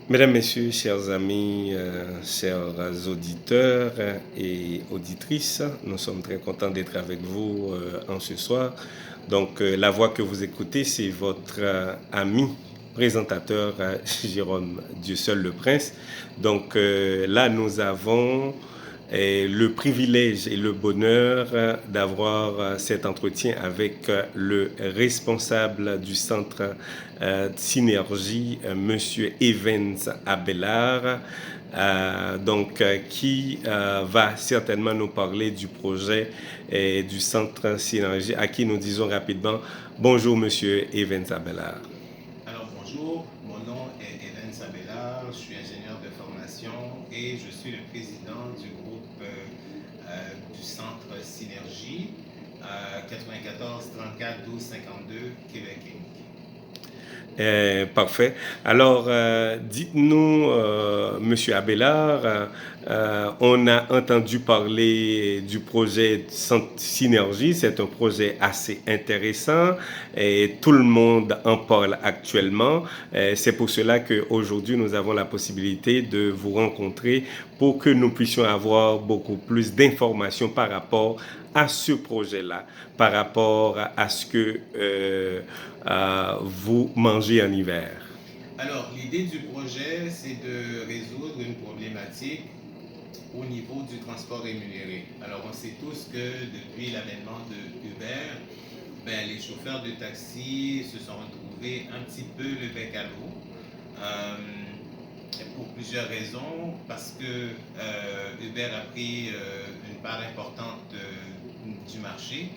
Mesdames, Messieurs, chers amis, chers auditeurs et auditrices, nous sommes très contents d'être avec vous en ce soir. Donc, la voix que vous écoutez, c'est votre ami présentateur Jérôme Dieu seul le Prince. Donc là, nous avons le privilège et le bonheur d'avoir cet entretien avec le responsable du centre Synergie, Monsieur Evans Abelard, qui va certainement nous parler du projet du centre Synergie, à qui nous disons rapidement bonjour Monsieur Evans Abelard. Alors bonjour, mon nom est Evans Abelard, je suis ingénieur de formation et je suis le président du groupe du centre Synergie 94 34 12 52 Québec Inc. Parfait. Alors, dites-nous, Monsieur Abelard, on a entendu parler du projet Synergie. C'est un projet assez intéressant et tout le monde en parle actuellement. C'est pour cela qu'aujourd'hui, nous avons la possibilité de vous rencontrer pour que nous puissions avoir beaucoup plus d'informations par rapport à ce projet-là, par rapport à ce que vous mangez en hiver. Alors l'idée du projet, c'est de résoudre une problématique au niveau du transport rémunéré. Alors on sait tous que depuis l'avènement de Uber, les chauffeurs de taxi se sont retrouvés un petit peu le bec à l'eau. Pour plusieurs raisons, parce que Uber a pris une part importante du marché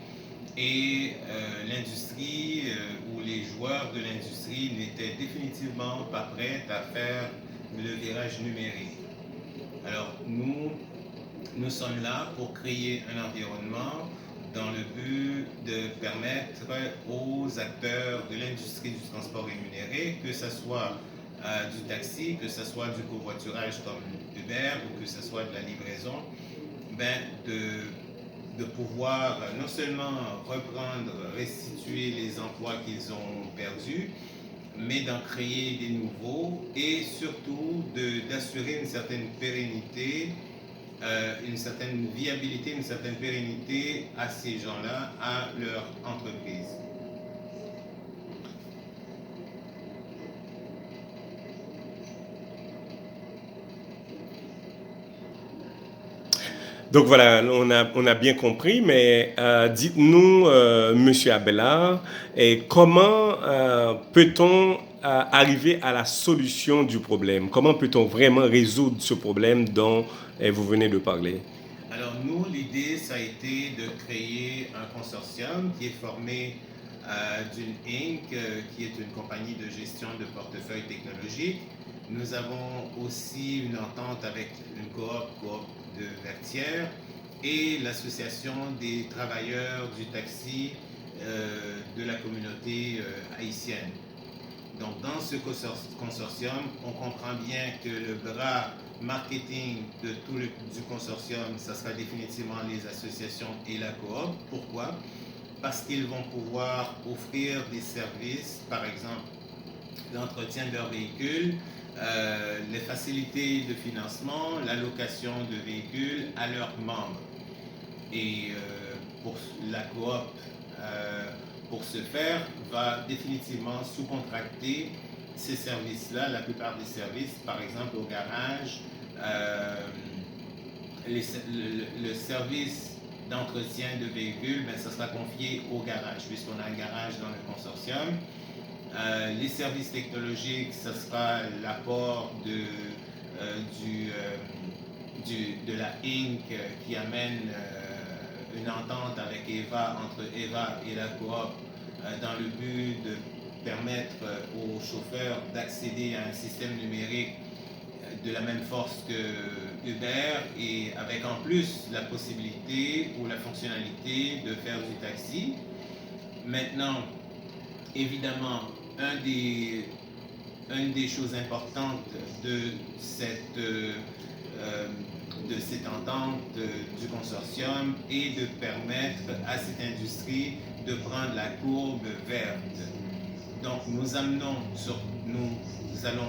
et l'industrie ou les joueurs de l'industrie n'étaient définitivement pas prêts à faire le virage numérique. Alors nous sommes là pour créer un environnement dans le but de permettre aux acteurs de l'industrie du transport rémunéré, que ce soit du taxi, que ce soit du covoiturage comme Uber ou que ce soit de la livraison, de pouvoir non seulement reprendre, restituer les emplois qu'ils ont perdus, mais d'en créer des nouveaux et surtout d'assurer une certaine pérennité, une certaine viabilité, une certaine pérennité à ces gens-là, à leur entreprise. Donc voilà, on a bien compris, mais dites-nous, Monsieur Abelard, comment peut-on arriver à la solution du problème? Comment peut-on vraiment résoudre ce problème dont vous venez de parler? Alors nous, l'idée, ça a été de créer un consortium qui est formé d'une Inc., qui est une compagnie de gestion de portefeuille technologique. Nous avons aussi une entente avec une coop de Vertières et l'association des travailleurs du taxi de la communauté haïtienne. Donc dans ce consortium, on comprend bien que le bras marketing du consortium, ça sera définitivement les associations et la coop. Pourquoi? Parce qu'ils vont pouvoir offrir des services, par exemple l'entretien de leurs véhicules, les facilités de financement, la location de véhicules à leurs membres. Et pour la coop, pour ce faire, va définitivement sous-contracter ces services-là, la plupart des services, par exemple au garage, le service d'entretien de véhicules, ça sera confié au garage, puisqu'on a un garage dans le consortium. Les services technologiques, ce sera l'apport de la Inc. Qui amène une entente avec EVA, entre EVA et la coop, dans le but de permettre aux chauffeurs d'accéder à un système numérique de la même force que Uber et avec en plus la possibilité ou la fonctionnalité de faire du taxi. Maintenant, évidemment, une des choses importantes de cette entente du consortium est de permettre à cette industrie de prendre la courbe verte. Donc nous allons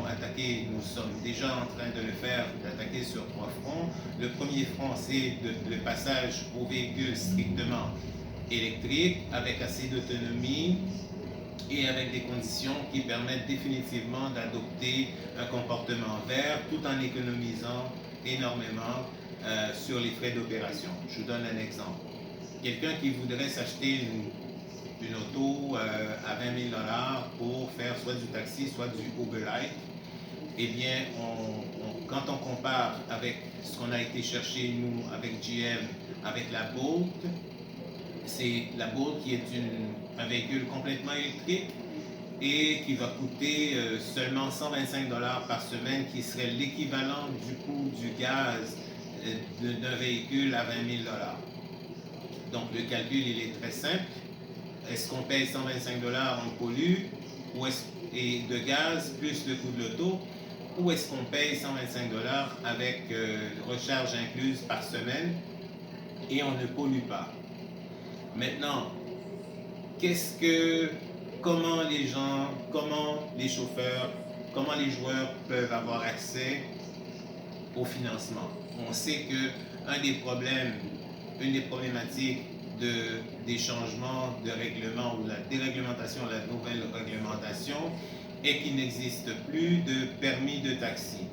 attaquer, nous sommes déjà en train de le faire, d'attaquer sur 3 fronts. Le premier front, c'est le passage aux véhicules strictement électriques avec assez d'autonomie et avec des conditions qui permettent définitivement d'adopter un comportement vert tout en économisant énormément sur les frais d'opération. Je vous donne un exemple. Quelqu'un qui voudrait s'acheter une auto à 20 000 $ pour faire soit du taxi, soit du Uber-like, eh bien, quand on compare avec ce qu'on a été chercher, nous, avec GM, avec la Bolt, c'est la Bolt qui est un véhicule complètement électrique et qui va coûter seulement 125 $ par semaine, qui serait l'équivalent du coût du gaz d'un véhicule à 20 000 $. Donc le calcul, il est très simple. Est-ce qu'on paye 125 $, on pollue, et de gaz plus le coût de l'auto, ou est-ce qu'on paye 125 $ avec recharge incluse par semaine et on ne pollue pas? Maintenant, comment les gens, comment les chauffeurs, comment les joueurs peuvent avoir accès au financement? On sait que une des problématiques des changements de règlement ou la déréglementation, la nouvelle réglementation, est qu'il n'existe plus de permis de taxi.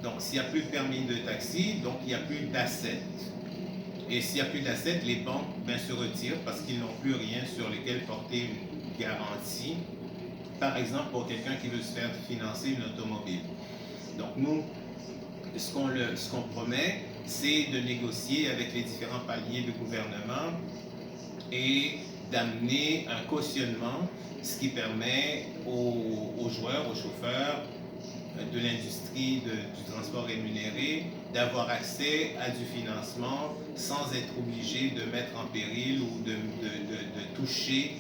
Donc s'il n'y a plus de permis de taxi, donc il n'y a plus d'assets. Et s'il n'y a plus d'assets, les banques se retirent parce qu'ils n'ont plus rien sur lequel porter une garantie. Par exemple, pour quelqu'un qui veut se faire financer une automobile. Donc nous, ce qu'on promet, c'est de négocier avec les différents paliers de gouvernement et d'amener un cautionnement, ce qui permet aux joueurs, aux chauffeurs de l'industrie du transport rémunéré d'avoir accès à du financement sans être obligé de mettre en péril ou de toucher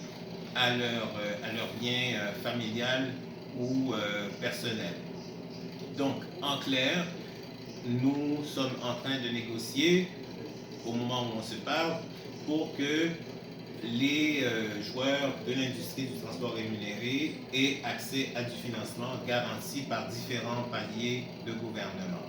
à leur bien familial ou personnel. Donc, en clair, nous sommes en train de négocier, au moment où on se parle, pour que les joueurs de l'industrie du transport rémunéré aient accès à du financement garanti par différents paliers de gouvernement.